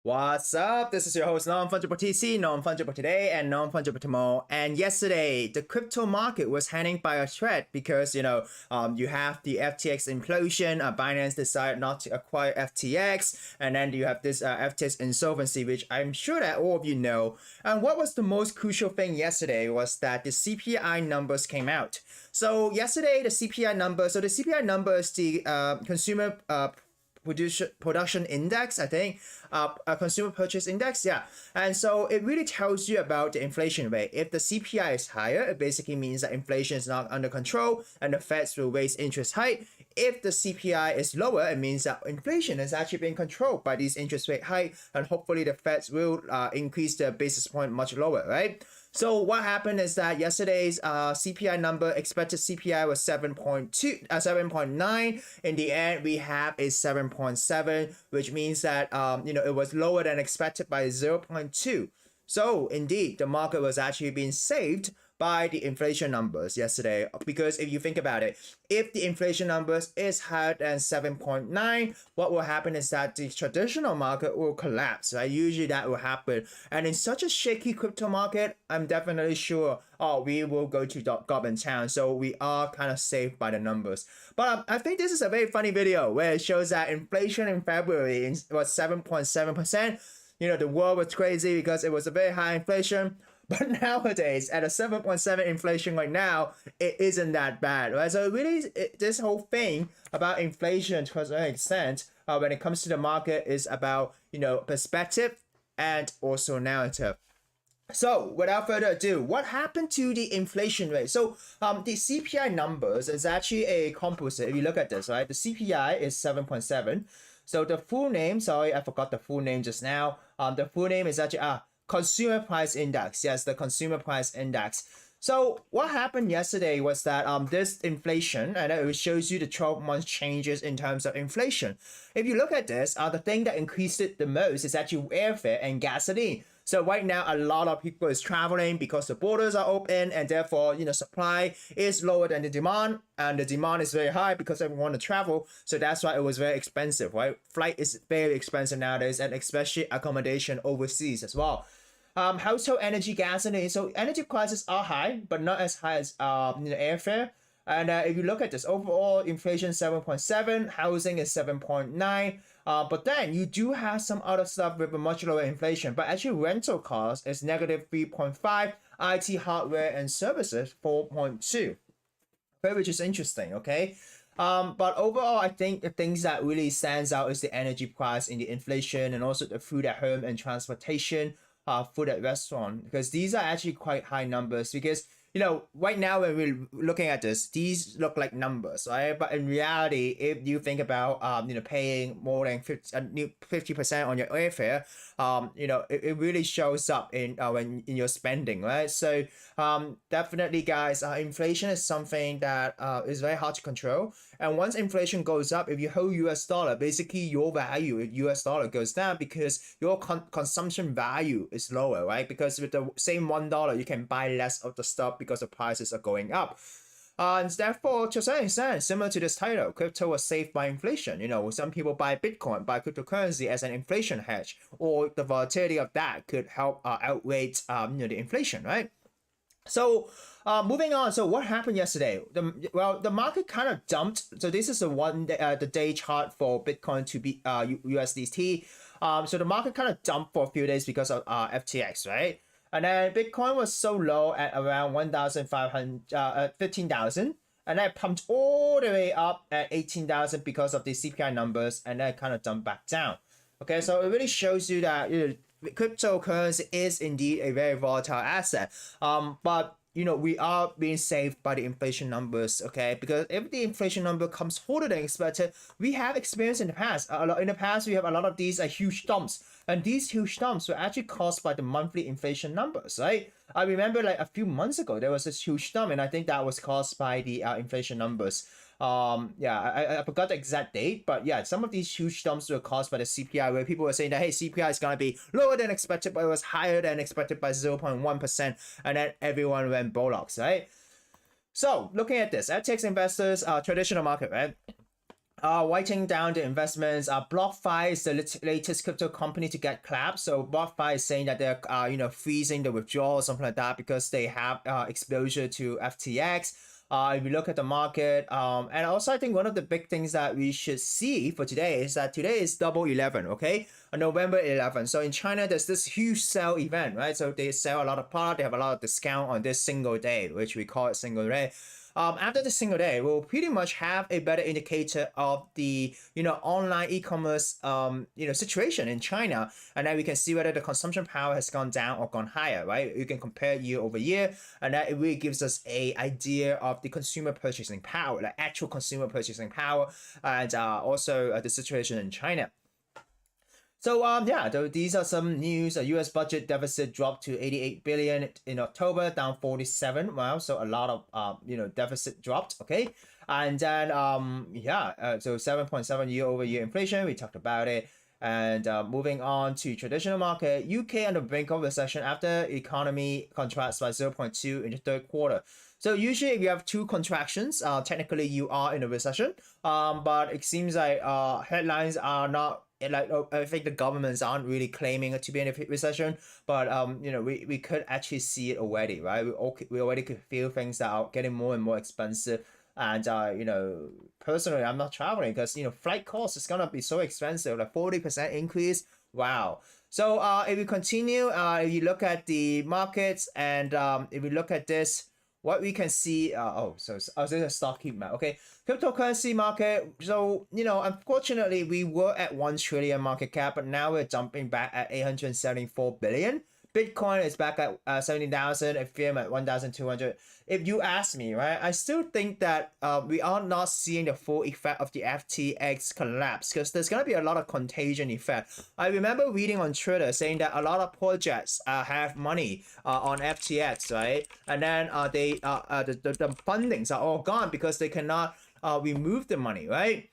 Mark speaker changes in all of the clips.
Speaker 1: What's up? This is your host Non-Fungible TC, Non-Fungible Today and Non-Fungible Tomorrow. And yesterday, the crypto market was hanging by a thread because, you have the FTX implosion, Binance decided not to acquire FTX, and then you have this FTX insolvency, which I'm sure that all of you know. And what was the most crucial thing yesterday was that the CPI numbers came out. So yesterday, the CPI number is the consumer production index, I think, a consumer purchase index, yeah. And so it really tells you about the inflation rate. If the CPI is higher, it basically means that inflation is not under control and the Feds will raise interest hike. If the CPI is lower, it means that inflation is actually being controlled by these interest rate hike, and hopefully the Feds will increase the basis point much lower, right? So what happened is that yesterday's CPI number, expected CPI was 7.9. In the end, we have a 7.7, which means that it was lower than expected by 0.2. So indeed, the market was actually being saved by the inflation numbers yesterday, because if you think about it, if the inflation numbers is higher than 7.9, what will happen is that the traditional market will collapse, right? Usually that will happen, and in such a shaky crypto market, I'm definitely sure we will go to goblin town. So we are kind of saved by the numbers. But I think this is a very funny video where it shows that inflation in February was 7.7%. The world was crazy because it was a very high inflation. But nowadays, at a 7.7 inflation right now, it isn't that bad, right? So really, this whole thing about inflation to a certain extent, when it comes to the market, is about, perspective and also narrative. So without further ado, what happened to the inflation rate? So the CPI numbers is actually a composite. If you look at this, right, the CPI is 7.7. So the full name, sorry, I forgot the full name just now. The full name is actually Consumer Price Index. Yes, the Consumer Price Index. So what happened yesterday was that this inflation, and it shows you the 12-month changes in terms of inflation. If you look at this, the thing that increased it the most is actually airfare and gasoline. So right now, a lot of people is traveling because the borders are open, and therefore, supply is lower than the demand, and the demand is very high because everyone want to travel. So that's why it was very expensive, right? Flight is very expensive nowadays, and especially accommodation overseas as well. Household energy, gasoline. So energy prices are high, but not as high as airfare. And if you look at this, overall inflation 7.7, housing is 7.9. But then you do have some other stuff with a much lower inflation. But actually rental cost is negative 3.5, IT hardware and services 4.2. Okay, which is interesting, okay? But overall, I think the things that really stands out is the energy price and the inflation, and also the food at home and transportation, food at restaurant, because these are actually quite high numbers. Because right now when we're looking at this, these look like numbers, right? But in reality, if you think about paying more than 50% on your airfare, it really shows up in when in your spending, right? So definitely, guys, inflation is something that is very hard to control. And once inflation goes up, if you hold US dollar, basically your value in US dollar goes down because your consumption value is lower, right? Because with the same $1, you can buy less of the stuff because the prices are going up. And therefore, to a certain extent, similar to this title, crypto was saved by inflation. Some people buy Bitcoin, buy cryptocurrency as an inflation hedge, or the volatility of that could help outweigh the inflation, right? So moving on. So what happened yesterday? The market kind of dumped. So this is the day chart for Bitcoin to be USDT. So the market kind of dumped for a few days because of FTX, right? And then Bitcoin was so low at around 15,000, and then pumped all the way up at 18,000 because of the CPI numbers, and then kind of dumped back down. Okay, so it really shows you that cryptocurrency is indeed a very volatile asset. But we are being saved by the inflation numbers, okay? Because if the inflation number comes harder than expected, we have experienced in the past. In the past, we have a lot of these huge dumps, and these huge dumps were actually caused by the monthly inflation numbers, right? I remember like a few months ago, there was this huge dump, and I think that was caused by the inflation numbers. I forgot the exact date, but yeah, some of these huge dumps were caused by the CPI, where people were saying that, hey, CPI is going to be lower than expected, but it was higher than expected by 0.1%, and then everyone went bollocks, right? So looking at this, FTX investors, traditional market, right? Writing down the investments. BlockFi is the latest crypto company to get clapped. So BlockFi is saying that they're freezing the withdrawal or something like that because they have exposure to FTX. If you look at the market, and also I think one of the big things that we should see for today is that today is Double 11, okay, November 11. So in China, there's this huge sale event, right? So they sell a lot of product, they have a lot of discount on this single day, which we call it single day. After the single day, we'll pretty much have a better indicator of the online e-commerce situation in China, and then we can see whether the consumption power has gone down or gone higher, right? You can compare year over year, and that it really gives us a idea of the consumer purchasing power, like actual consumer purchasing power, and also the situation in China. So these are some news. A U.S. budget deficit dropped to 88 billion in October, down 47. Wow, so a lot of deficit dropped. Okay, and then so 7.7 year over year inflation. We talked about it. And moving on to traditional market, UK on the brink of recession after economy contracts by 0.2 in the third quarter. So usually if you have two contractions, technically you are in a recession. But it seems like headlines are not like, I think the governments aren't really claiming it to be in a recession, but we could actually see it already, right? We already could feel things that are getting more and more expensive. And personally, I'm not traveling because flight cost is gonna be so expensive, like 40% increase. Wow. So if we continue, if you look at the markets, and if we look at this, what we can see, so I was in a stock heat map. Okay, cryptocurrency market. So unfortunately, we were at 1 trillion market cap, but now we're jumping back at 874 billion. Bitcoin is back at 70,000, Ethereum at 1,200. If you ask me, right, I still think that we are not seeing the full effect of the FTX collapse because there's going to be a lot of contagion effect. I remember reading on Twitter saying that a lot of projects have money on FTX, right? And then the fundings are all gone because they cannot remove the money, right?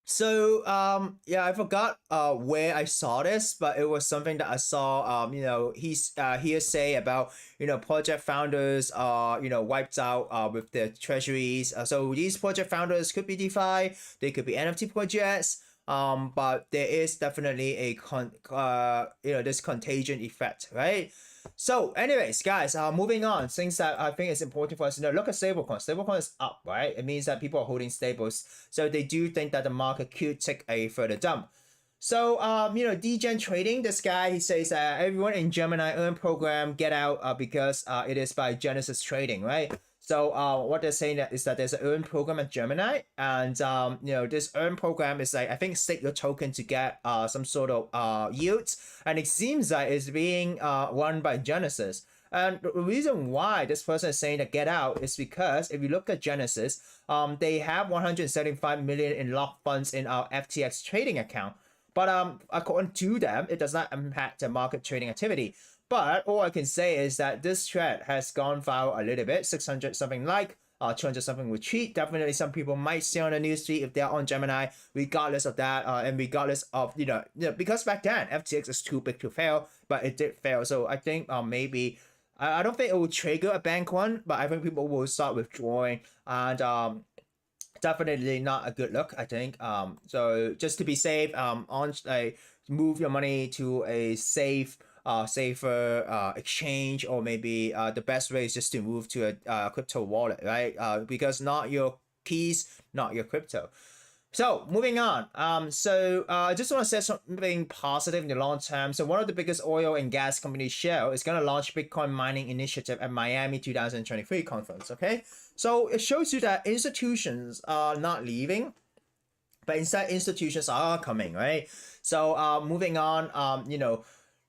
Speaker 1: So I forgot where I saw this, but it was something that I saw he's hearsay about project founders wiped out with their treasuries. So these project founders could be DeFi, they could be NFT projects, but there is definitely a this contagion effect, right? So anyways, guys, moving on, things that I think is important for us to know. Look at stablecoin. Stablecoin is up, right? It means that people are holding stables, so they do think that the market could take a further dump. So degen trading, this guy, he says everyone in Gemini earn program get out because it is by Genesis Trading, right? So what they're saying is that there's an earn program at Gemini, and this earn program is like, I think, stake your token to get some sort of yields, and it seems like it's being run by Genesis. And the reason why this person is saying to get out is because if you look at Genesis, they have 175 million in locked funds in our FTX trading account. But according to them, it does not impact the market trading activity. But all I can say is that this thread has gone viral a little bit, 600 something like, 200 something retweet. Definitely some people might see on the newsfeed if they're on Gemini, regardless of that, and regardless of, because back then FTX is too big to fail, but it did fail. So I think maybe, I don't think it will trigger a bank run, but I think people will start withdrawing, and definitely not a good look, I think. So just to be safe, move your money to a safer exchange, or maybe the best way is just to move to a crypto wallet, right? Because not your keys, not your crypto. So moving on, I just want to say something positive in the long term. So one of the biggest oil and gas companies, Shell, is going to launch Bitcoin mining initiative at Miami 2023 conference. Okay, so it shows you that institutions are not leaving, but instead institutions are coming, right? So moving on,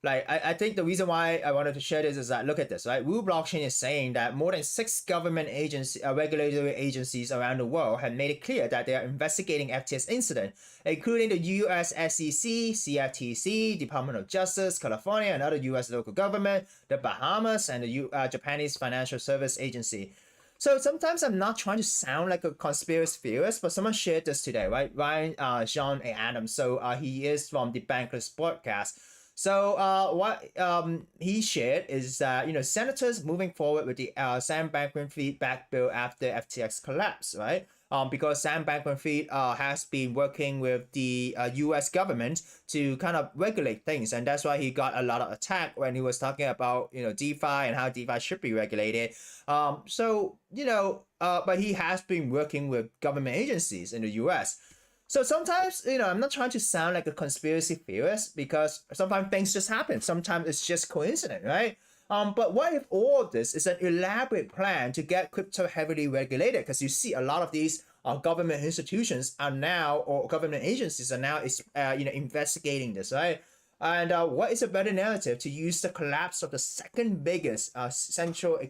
Speaker 1: I think the reason why I wanted to share this is that, look at this, right? Wu Blockchain is saying that more than 6 government regulatory agencies around the world have made it clear that they are investigating FTX incident, including the US SEC, CFTC, Department of Justice, California, and other US local government, the Bahamas, and the Japanese Financial Service Agency. So sometimes I'm not trying to sound like a conspiracy theorist, but someone shared this today, right? Ryan, Sean, and Adam. So he is from the Bankless podcast. So what he shared is that senators moving forward with the Sam Bankman-Fried back bill after FTX collapse, right? Because Sam Bankman-Fried has been working with the U.S. government to kind of regulate things, and that's why he got a lot of attack when he was talking about DeFi and how DeFi should be regulated. But he has been working with government agencies in the U.S. So sometimes, I'm not trying to sound like a conspiracy theorist because sometimes things just happen. Sometimes it's just coincidence, right? But what if all of this is an elaborate plan to get crypto heavily regulated? Because you see a lot of these government institutions are now, or government agencies are now, investigating this, right? And what is a better narrative to use the collapse of the second biggest centralized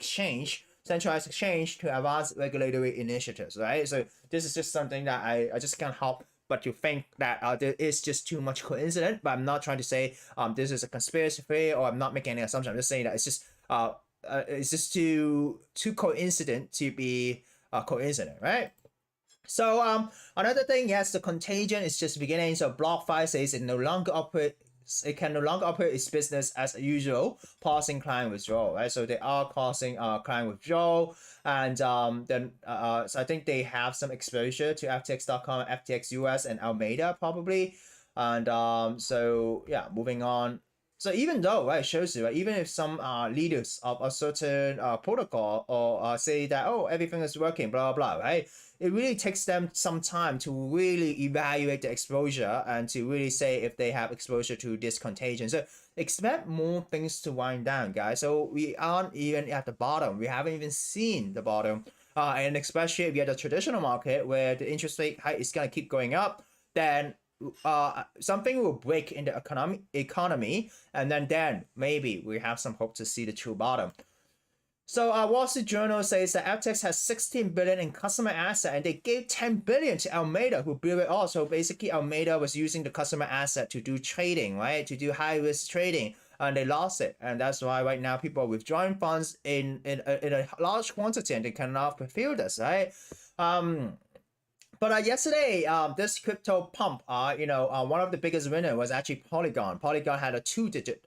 Speaker 1: exchange to advance regulatory initiatives, right? So this is just something that I just can't help but to think that there is just too much coincidence. But I'm not trying to say this is a conspiracy theory, or I'm not making any assumption. I'm just saying that it's just too coincident to be coincident, right? So another thing, yes, the contagion is just beginning. So BlockFi says it can no longer operate its business as usual, pausing client withdrawal, right? So they are causing client withdrawal, and then so I think they have some exposure to FTX.com, FTX US, and Alameda probably, and so yeah, moving on. So even though, right, it shows you, right, even if some leaders of a certain protocol or say that, oh, everything is working, blah, blah, blah, right, it really takes them some time to really evaluate the exposure and to really say if they have exposure to this contagion. So expect more things to wind down, guys. So we aren't even at the bottom. We haven't even seen the bottom. And especially if you're at the traditional market where the interest rate hike is going to keep going up, then something will break in the economy, and then maybe we have some hope to see the true bottom. So Wall Street Journal says that FTX has 16 billion in customer asset, and they gave 10 billion to Alameda, who blew it all. So basically, Alameda was using the customer asset to do trading, right? To do high risk trading, and they lost it, and that's why right now people are withdrawing funds in a large quantity, and they cannot fulfill this, right? But yesterday, this crypto pump, one of the biggest winner was actually Polygon. Polygon had a 2-digit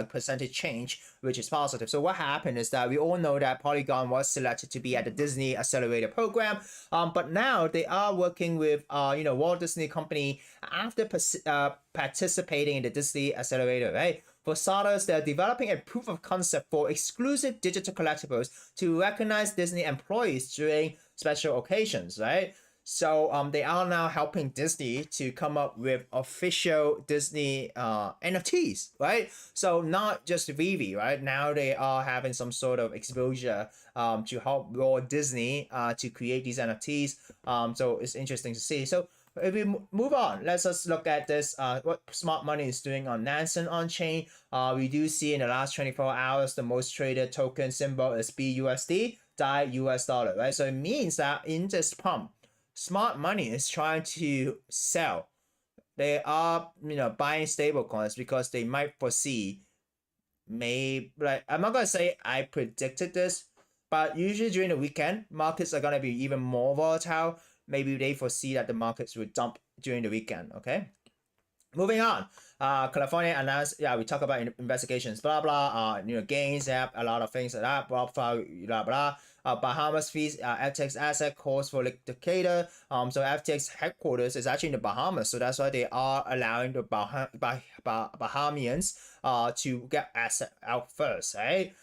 Speaker 1: percentage change, which is positive. So what happened is that we all know that Polygon was selected to be at the Disney Accelerator program, but now they are working with Walt Disney Company after participating in the Disney Accelerator, right? For starters, they're developing a proof of concept for exclusive digital collectibles to recognize Disney employees during special occasions, right? So they are now helping Disney to come up with official Disney NFTs, right? So not just Vivi, right? Now they are having some sort of exposure to help Walt Disney to create these NFTs. So it's interesting to see. So if we move on, let's just look at this, what smart money is doing on Nansen on-chain. We do see in the last 24 hours, the most traded token symbol is BUSD, DAI US dollar, right? So it means that in this pump, smart money is trying to sell. They are, buying stable coins because they might foresee, I'm not gonna say I predicted this, but usually during the weekend, markets are gonna be even more volatile. Maybe they foresee that the markets will dump during the weekend. Okay. Moving on, California announced, we talk about investigations, blah, blah, gains, a lot of things like that, blah, blah, blah. Bahamas fees, FTX asset calls for liquidator. So FTX headquarters is actually in the Bahamas, so that's why they are allowing the Bahamians to get asset out first, right?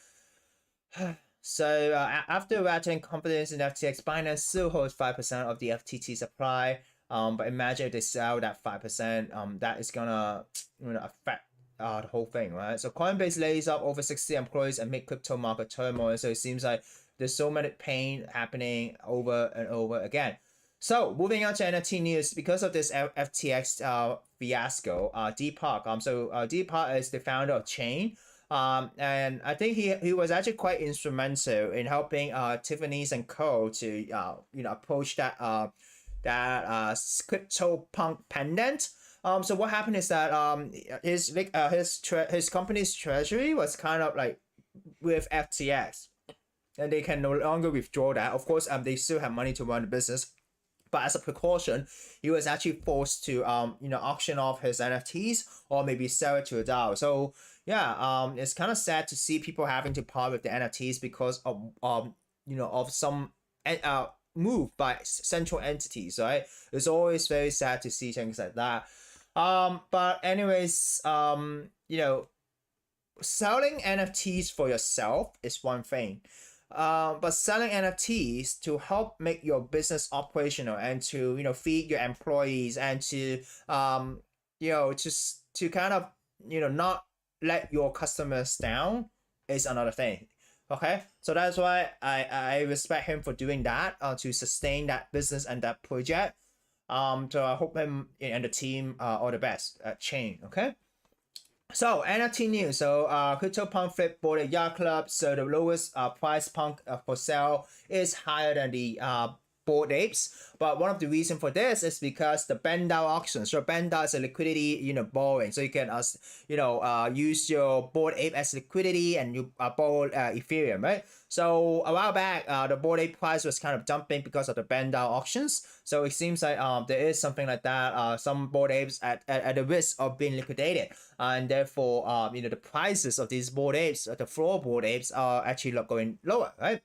Speaker 1: So after rattling confidence in FTX, Binance still holds 5% of the FTT supply. But imagine if they sell that 5%, that is gonna affect the whole thing, right? So Coinbase lays off over 60 employees amid crypto market turmoil. So it seems like there's so much pain happening over and over again. So moving on to NFT news, because of this FTX fiasco, Deepak. Deepak is the founder of Chain. And I think he was actually quite instrumental in helping Tiffany's and Co. to approach that crypto punk pendant. So what happened is that his company's treasury was kind of like with FTX, and they can no longer withdraw that. Of course, they still have money to run the business, but as a precaution, he was actually forced to auction off his NFTs or maybe sell it to a DAO. So yeah, it's kind of sad to see people having to part with the NFTs because of of some move by central entities, right? It's always very sad to see things like that. But anyways, selling NFTs for yourself is one thing. But selling NFTs to help make your business operational and to feed your employees and to just to kind of not let your customers down is another thing. Okay, so that's why I respect him for doing that to sustain that business and that project. So I hope him and the team all the best at Chain. Okay. So NFT news. So CryptoPunk Flip bought a yacht club. So the lowest price punk for sale is higher than the Bored Apes. But one of the reasons for this is because the BendDAO auction. So BendDAO is a liquidity borrowing. So you can use your Bored Ape as liquidity and you borrow Ethereum, right? So a while back, the Bored Ape price was kind of dumping because of the BendDAO auctions. So it seems like there is something like that. Some Bored Apes at the risk of being liquidated, and therefore the prices of these Bored Apes, the floor Bored Apes, are actually going lower, right?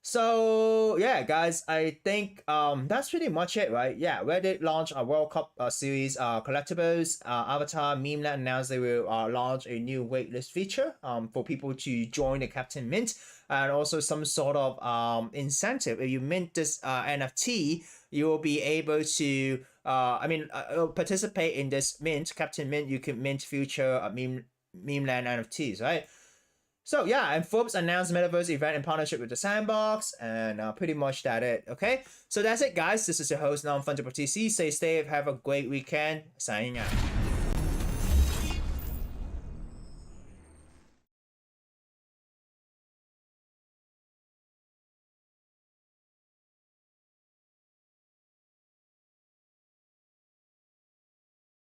Speaker 1: So yeah, guys, I think that's pretty much it, right? Yeah, Reddit launched a World Cup series collectibles. Avatar Memeland announced they will launch a new waitlist feature for people to join the Captain Mint, and also some sort of incentive. If you mint this NFT, you will be able to participate in this mint, Captain Mint. You can mint future Memeland NFTs, right? So yeah, and Forbes announced Metaverse event in partnership with the Sandbox, and pretty much that it. Okay, so that's it, guys. This is your host Non-Fungible TC. Stay safe, have a great weekend. Signing out.